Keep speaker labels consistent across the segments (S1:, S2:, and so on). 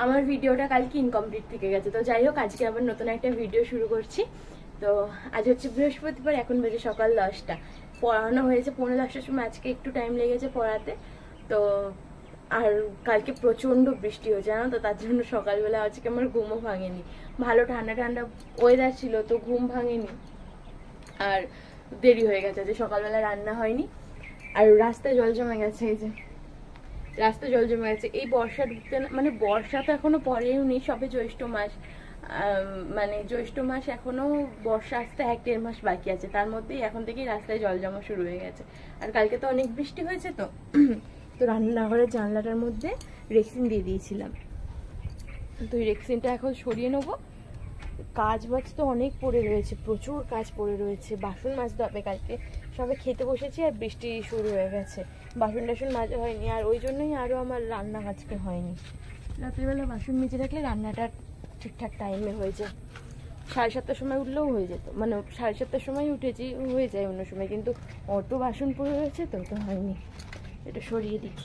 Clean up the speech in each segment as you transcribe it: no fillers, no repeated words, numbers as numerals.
S1: আমার ভিডিওটা কালকে ইনকমপ্লিট থেকে গেছে। তো যাই হোক, আজকে আবার নতুন একটা ভিডিও শুরু করছি। তো আজ হচ্ছে বৃহস্পতিবার, এখন বাজে সকাল 10টা। পড়ানো হয়েছে 9:45টার সময়, আজকে একটু টাইম লেগেছে পড়াতে। তো আর কালকে প্রচণ্ড বৃষ্টি হয়েছে জানো তো, তার জন্য সকালবেলা আজকে আমার ঘুমও ভাঙেনি। ভালো ঠান্ডা ঠান্ডা ওয়েদার ছিল, তো ঘুম ভাঙেনি আর দেরি হয়ে গেছে যে সকালবেলা রান্না হয়নি। আর রাস্তায় জল জমে গেছে, এই যে রাস্তায় জল জমে গেছে। এই বর্ষা ঢুকতে মানে বর্ষা তো এখনো পরেও নেই, সবে জ্যৈষ্ঠ মাস, মানে জ্যৈষ্ঠ মাস এখনো বর্ষা আসতে 1-1.5 মাস বাকি আছে, তার মধ্যেই এখন থেকেই রাস্তায় জল জমা শুরু হয়ে গেছে। আর কালকে তো অনেক বৃষ্টি হয়েছে, তো তো রান্নাঘরের জানলাটার মধ্যে রেক্সিন দিয়ে দিয়েছিলাম, তো এই রেক্সিনটা এখন সরিয়ে নেবো। কাজ বাজ তো অনেক পড়ে রয়েছে, প্রচুর কাজ পড়ে রয়েছে। বাসন মাজতে হবে, কালকে সবে খেতে বসেছি আর বৃষ্টি শুরু হয়ে গেছে, বাসন টাসন মাজা হয়নি। আর ওই জন্যই আরও আমার রান্না আজকে হয়নি। রাত্রিবেলা বাসন মেজে রাখলে রান্নাটা ঠিকঠাক টাইমে হয়ে যায়। 7:30টার সময় উঠলেও হয়ে যেত, মানে 7:30টার সময় উঠেছি, হয়ে যায় অন্য সময়, কিন্তু অত বাসন পড়ে রয়েছে তো তো হয়নি। এটা সরিয়ে দিই।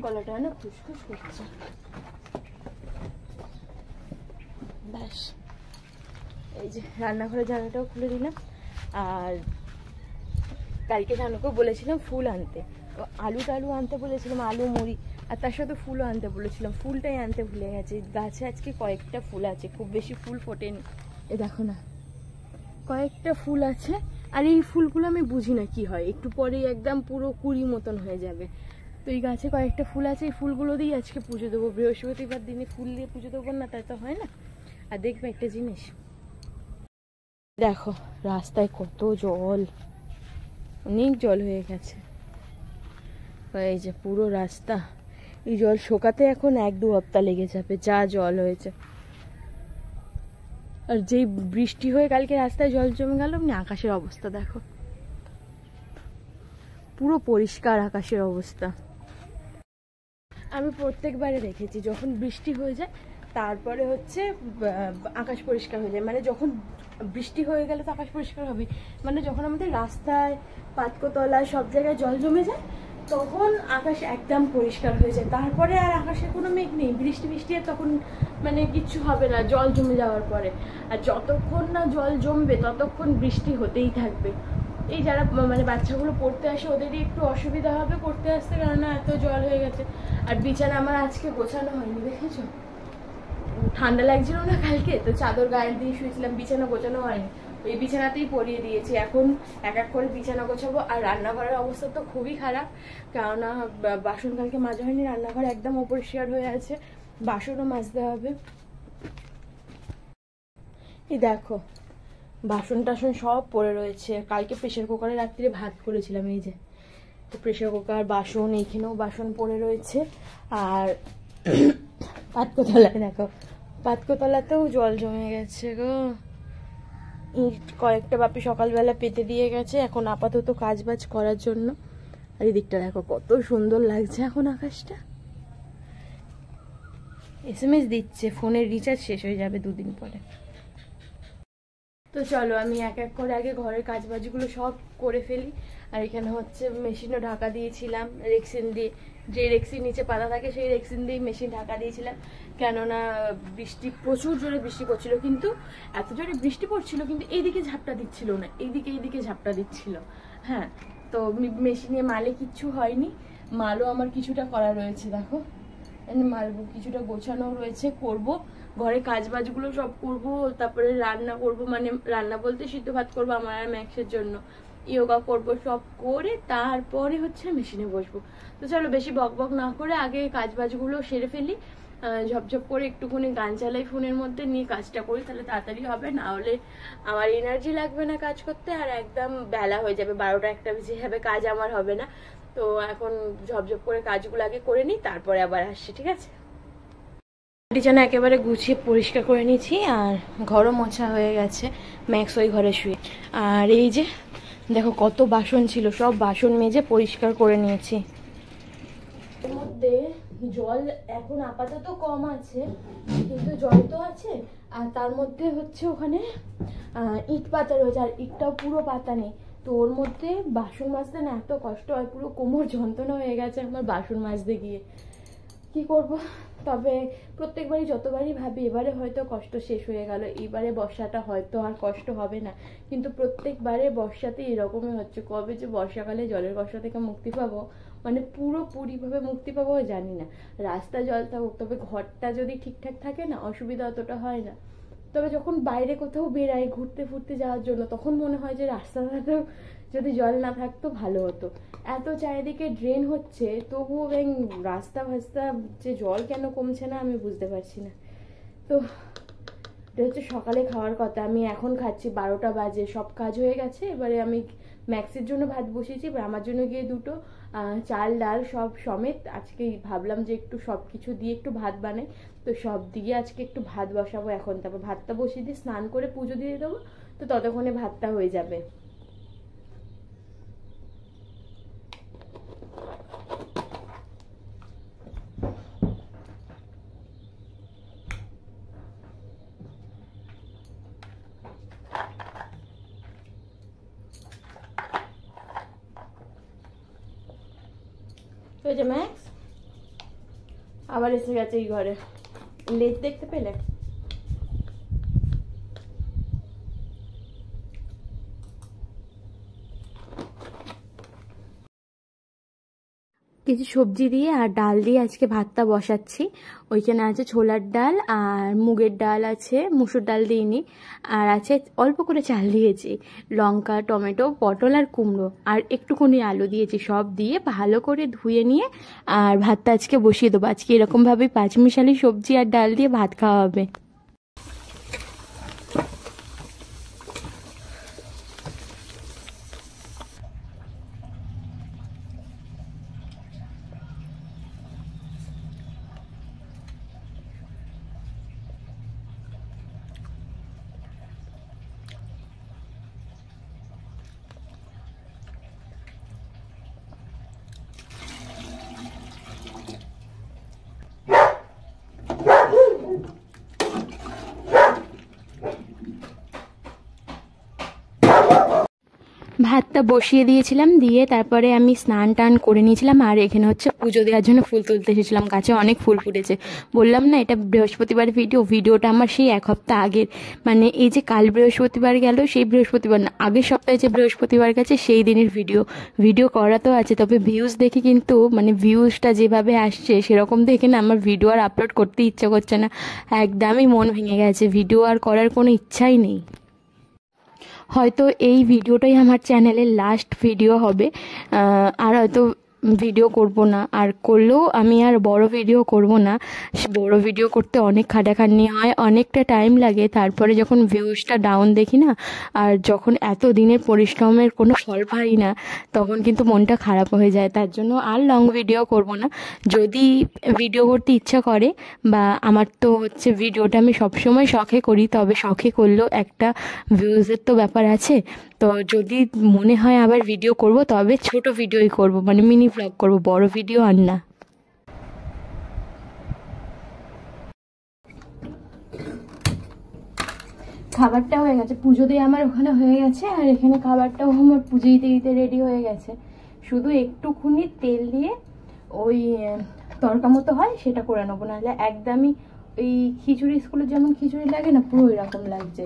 S1: গলাটা না খুসখুস করছে। ব্যাস, এই যে রান্নাঘরের জানালাটাও খুলে দিলাম। আর কালকে জানোকেও বলেছিলাম ফুল আনতে, আলু টালু আনতে বলেছিলাম, আলু মুড়ি, আর তার সাথে ফুলও আনতে বলেছিলাম। ফুলটাই আনতে ভুলে গেছে। গাছে আজকে কয়েকটা ফুল আছে, খুব বেশি ফুল ফোটেনি, এ দেখো না কয়েকটা ফুল আছে। আর এই ফুলগুলো আমি বুঝি না কি হয়, একটু পরেই একদম পুরো কুড়ি মতন হয়ে যাবে। তো এই গাছে কয়েকটা ফুল আছে, এই ফুলগুলো দিয়ে আজকে পুজো দেবো। বৃহস্পতিবার দিনে ফুল দিয়ে পুজো দেবো না, তাই তো হয় না। আর দেখবে একটা জিনিস, দেখো রাস্তায় কত জল, অনেক জল হয়ে গেছে। এই যে পুরো রাস্তা, এই জল শোকাতে এখন 1-2 হপ্তাহ লেগে যাবে, যা জল হয়েছে। আর যেই বৃষ্টি হয়ে কালকে রাস্তায় জল জমে গেল, আকাশের অবস্থা দেখো, পুরো পরিষ্কার আকাশের অবস্থা। আমি প্রত্যেকবারে দেখেছি যখন বৃষ্টি হয়ে যায় তারপরে হচ্ছে আকাশ পরিষ্কার হয়ে যায়। মানে যখন বৃষ্টি হয়ে গেলে তো আকাশ পরিষ্কার হবে, মানে যখন আমাদের রাস্তায় পাতকোতলায় সব জায়গায় জল জমে যায় তখন আকাশ একদম পরিষ্কার হয়ে যায়। তারপরে আর আকাশে কোনো মেঘ নেই, বৃষ্টি আর তখন মানে কিচ্ছু হবে না জল জমে যাওয়ার পরে। আর যতক্ষণ না জল জমবে ততক্ষণ বৃষ্টি হতেই থাকবে। এই যারা মানে বাচ্চাগুলো পড়তে আসে ওদেরই একটু অসুবিধা হবে পড়তে আসতে, কেননা এত জল হয়ে গেছে। আর বিছানা আমার আজকে গোছানো হয়নি, দেখেছো ঠান্ডা লাগছিল না কালকে, তো চাদর গায়ে দিয়ে শুয়েছিলাম, বিছানা গোছানো হয়নি, ওই বিছানাতেই পরিয়ে দিয়েছি। এখন এক এক করে বিছানা গোছাবো। আর রান্নাঘরের অবস্থা তো খুবই খারাপ, কেননা বাসন কালকে মাজা হয়নি, রান্নাঘর একদম অপরিষ্কার হয়ে আছে, বাসনও মাজতে হবে। এই দেখো বাসন টাসন সব পড়ে রয়েছে। কালকে প্রেশার কুকারে রাত্রে ভাত করেছিলাম, এই যে তো প্রেশার কুকার, বাসন, এইখানেও বাসন পড়ে রয়েছে। আর পাতকোতলায় দেখো, পাতকোতলাতেও জল জমে গেছে গো। ইট কয়েকটা বাপি সকালবেলা পেতে দিয়ে গেছে, এখন আপাতত কাজ বাজ করার জন্য। আর এই দিকটা দেখো কত সুন্দর লাগছে এখন আকাশটা। SMS দিচ্ছে, ফোনের রিচার্জ শেষ হয়ে যাবে 2 দিন পরে। তো চলো আমি এক এক করে আগে ঘরের কাজ বাজগুলো সব করে ফেলি। আর এখানে হচ্ছে মেশিনও ঢাকা দিয়েছিলাম রেক্সিন দিয়ে, যে রেক্সিন নিচে পাতা থাকে সেই রেক্সিন দিয়ে মেশিন ঢাকা দিয়েছিলাম, কেননা বৃষ্টি প্রচুর জোরে বৃষ্টি পড়ছিল। কিন্তু এত জোরে বৃষ্টি পড়ছিল কিন্তু এইদিকে ঝাপটা দিচ্ছিল না, এইদিকে ঝাপটা দিচ্ছিল। হ্যাঁ, তো মেশিনে মালে কিচ্ছু হয়নি, মালও আমার কিছুটা করা রয়েছে, দেখো মাল কিছুটা গোছানো রয়েছে, করব ঘরে কাজ বাজগুলো সব করব। তারপরে রান্না করব, মানে রান্না বলতে সিদ্ধ ভাত করবো আমার আর ম্যাক্সের জন্য, ইয়োগা করব, সব করে তারপরে হচ্ছে মেশিনে বসবো। তো চলো বেশি বকবক না করে আগে কাজ বাজগুলো সেরে ফেলি, ঝপঝপ করে একটুখানি গান চালাই ফোনের মধ্যে, নিয়ে কাজটা করি, তাহলে তাড়াতাড়ি হবে, না হলে আমার এনার্জি লাগবে না কাজ করতে, আর একদম বেলা হয়ে যাবে, 12টা-1টা বেজে যাবে, কাজ আমার হবে না। তো এখন ঝপঝপ করে কাজগুলো আগে করে নিই, তারপরে আবার আসছি, ঠিক আছে। বিছানা একেবারে গুছিয়ে পরিষ্কার করে নিয়েছি, আর ঘরও মোছা হয়ে গেছে, ম্যাক্স ওই ঘরে শুয়ে। আর এই যে দেখো কত বাসন ছিল, সব বাসন মেজে পরিষ্কার করে নিয়েছি। এর মধ্যে জল এখন আপাতত কম আছে, কিন্তু জল তো আছে। আর তার মধ্যে হচ্ছে ওখানে ইট পাতা রয়েছে, আর ইটটাও পুরো পাতা নেই। তো ওর মধ্যে বাসন মাজতে না এত কষ্ট হয়, পুরো কোমর যন্ত্রণা হয়ে গেছে আমার বাসন মাজতে গিয়ে। কি করব, তবে প্রত্যেকবারই যতবারই ভাবি এবারে হয়তো কষ্ট শেষ হয়ে গেল, এবারে বর্ষাটা হয়তো আর কষ্ট হবে না, কিন্তু প্রত্যেকবারে বর্ষাতে এরকমই হচ্ছে। কবে যে বর্ষাকালে জলের কষ্ট থেকে মুক্তি পাবো, মানে পুরোপুরিভাবে মুক্তি পাবো জানি না। রাস্তা জল থাকুক, তবে ঘরটা যদি ঠিকঠাক থাকে না অসুবিধা অতটা হয় না। তবে যখন বাইরে কোথাও বেরাই ঘুরতে ফুরতে যাওয়ার জন্য, তখন মনে হয় যে রাস্তাঘাটেও যদি জল না থাকতো ভালো হতো। এত চারিদিকে ড্রেন হচ্ছে, তবুও রাস্তা ফাস্তা যে জল কেন কমছে না আমি বুঝতে পারছি না। তো এটা হচ্ছে সকালে খাওয়ার কথা, আমি এখন খাচ্ছি, 12টা বাজে, সব কাজ হয়ে গেছে। এবারে আমি ম্যাক্সের জন্য ভাত বসিয়েছি, এবার আমার জন্য গিয়ে দুটো চাল ডাল সব সমেত আজকে ভাবলাম যে একটু সব কিছু দিয়ে একটু ভাত বানাই। তো সব দিয়ে আজকে একটু ভাত বসাবো এখন, তারপর ভাতটা বসিয়ে দিয়ে স্নান করে পুজো দিয়ে দেবো, তো ততক্ষণে ভাতটা হয়ে যাবে। তো যে ম্যাক্স আবার এসে গেছে এই ঘরে, লেজ দেখতে পেলে? কিছু সবজি দিয়ে আর ডাল দিয়ে আজকে ভাতটা বসাচ্ছি। ওইখানে আছে ছোলার ডাল আর মুগের ডাল আছে, মুসুর ডাল দিইনি, আর আছে অল্প করে চাল দিয়েছি, লঙ্কা, টমেটো, পটল আর কুমড়ো আর একটুখানি আলু দিয়েছি। সব দিয়ে ভালো করে ধুয়ে নিয়ে আর ভাতটা আজকে বসিয়ে দেবো। আজকে এরকমভাবেই পাঁচমিশালি সবজি আর ডাল দিয়ে ভাত খাওয়া হবে। ভাতটা বসিয়ে দিয়েছিলাম, দিয়ে তারপরে আমি স্নান টান করে নিয়েছিলাম, আর এখানে হচ্ছে পুজো দেওয়ার জন্য ফুল তুলতে এসেছিলাম। গাছে অনেক ফুল ফুটেছে, বললাম না এটা বৃহস্পতিবার ভিডিওটা আমার সেই 1 সপ্তাহ আগের, মানে এই যে কাল বৃহস্পতিবার গেল, সেই বৃহস্পতিবার না, আগের সপ্তাহে যে বৃহস্পতিবার গেছে সেই দিনের ভিডিও করা তো আছে। তবে ভিউজ দেখে কিন্তু, মানে ভিউজটা যেভাবে আসছে সেরকম দেখে না আমার ভিডিও আর আপলোড করতে ইচ্ছা করছে না, একদমই মন ভেঙে গেছে, ভিডিও আর করার কোনো ইচ্ছাই নেই। হয়তো এই ভিডিওটাই আমার চ্যানেলের লাস্ট ভিডিও হবে, আর হয়তো ভিডিও করব না, আর করলেও আমি আর বড় ভিডিও করব না। বড় ভিডিও করতে অনেক খাটাখাটনি হয়, অনেকটা টাইম লাগে, তারপরে যখন ভিউজটা ডাউন দেখি না, আর যখন এত দিনের পরিশ্রমের কোনো ফল পাই না, তখন কিন্তু মনটা খারাপ হয়ে যায়। তার জন্য আর লং ভিডিও করব না। যদি ভিডিও করতে ইচ্ছা করে, বা আমার তো হচ্ছে ভিডিওটা আমি সবসময় শখে করি, তবে শখে করলেও একটা ভিউজের তো ব্যাপার আছে। তো যদি মনে হয় আবার ভিডিও করব, তবে ছোট ভিডিওই করব, মানে মিনি ব্লগ করব, বড় ভিডিও আর না। খাবারটা হয়ে গেছে, পুজো দিয়ে আমার ওখানে হয়ে গেছে, আর এখানে খাবারটাও আমার পুজো দিতে দিতে রেডি হয়ে গেছে। শুধু একটুখানি তেল দিয়ে ওই তরকা মতো হয় সেটা করে নেবো, নাহলে একদমই ওই খিচুড়ি, স্কুলে যেমন খিচুড়ি লাগে না, পুরো এরকম লাগছে।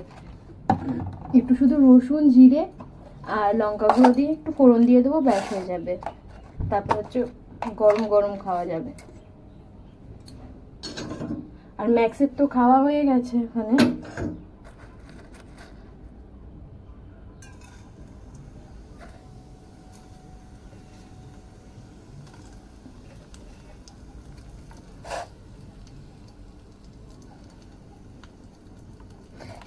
S1: একটু শুধু রসুন, জিরে আর লঙ্কা গুঁড়ো দিয়ে একটু ফোড়ন দিয়ে দেবো, ব্যাস হয়ে যাবে। তারপর হচ্ছে গরম গরম খাওয়া যাবে। আর ম্যাক্সের তো খাওয়া হয়ে গেছে ওখানে।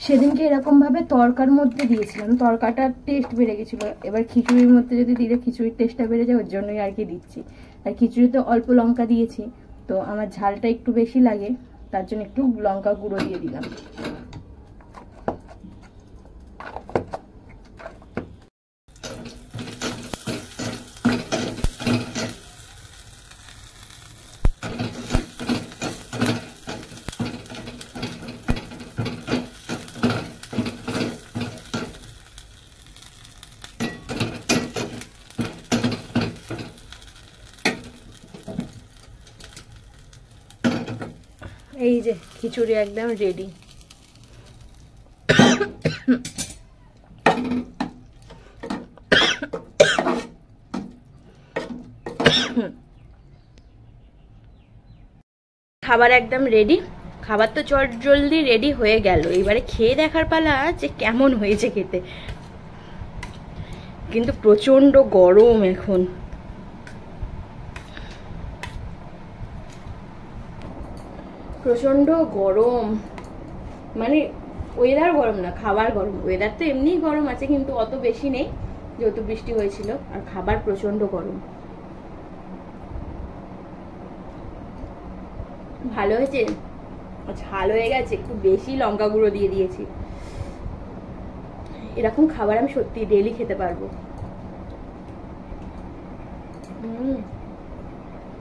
S1: সেদিনকে এরকমভাবে তরকার মধ্যে দিয়েছিলাম, তরকাটার টেস্ট বেড়ে গেছিলো। এবার খিচুড়ির মধ্যে যদি দিলে খিচুড়ির টেস্টটা বেড়ে যায়, ওর জন্যই আর কি দিচ্ছি। আর খিচুড়িতে অল্প লঙ্কা দিয়েছি, তো আমার ঝালটা একটু বেশি লাগে, তার জন্য একটু লঙ্কা গুঁড়ো দিয়ে দিলাম। এই যে খিচুড়ি একদম রেডি। খাবার একদম রেডি। খাবার তো চট জলদি রেডি হয়ে গেল, এবারে খেয়ে দেখার পালা যে কেমন হয়েছে খেতে। কিন্তু প্রচন্ড গরম এখন, প্রচন্ড গরম, মানে ওয়েদার গরম না, খাবার গরম। ওয়েদার তো এমনিই গরম আছে, কিন্তু অত বেশি নেই যেহেতু বৃষ্টি হয়েছিল, আর খাবার প্রচন্ড গরম। ভালো হয়েছে, ঝাল হয়ে গেছে, একটু বেশি লঙ্কা গুঁড়ো দিয়ে দিয়েছি। এরকম খাবার আমি সত্যি ডেইলি খেতে পারবো।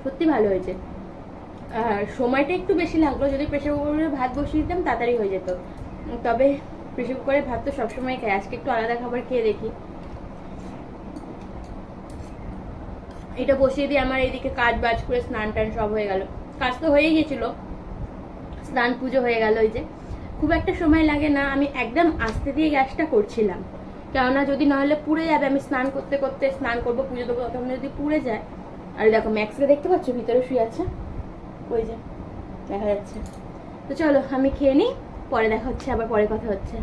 S1: সত্যি ভালো হয়েছে। আর সময়টা একটু বেশি লাগলো, যদি প্রেসার কুকারে ভাত বসিয়ে দিতাম তাড়াতাড়ি হয়ে যেত। তবে প্রেসার কুকারে ভাত তো সবসময় খাই, আজকে একটু আলাদা খাবার খেয়ে দেখি। এটা বসিয়ে দিয়ে আমার এইদিকে কাজ বাজ করে স্নান টান সব হয়ে গেল। কাজ তো হয়ে গেছিল, স্নান পুজো হয়ে গেল। ওই যে খুব একটা সময় লাগে না, আমি একদম আস্তে দিয়ে গ্যাসটা করছিলাম, কেননা যদি নাহলে পুড়ে যাবে। আমি স্নান করতে করতে স্নান করবো, পুজো দেবো, তখন যদি পুড়ে যায়। আর দেখো ম্যাক্সকে দেখতে পাচ্ছ ভিতরে শুয়ে আছে, ওই যে দেখা যাচ্ছে। তো চলো আমি খেয়ে নিই, পরে দেখা হচ্ছে, আবার পরে কথা হচ্ছে।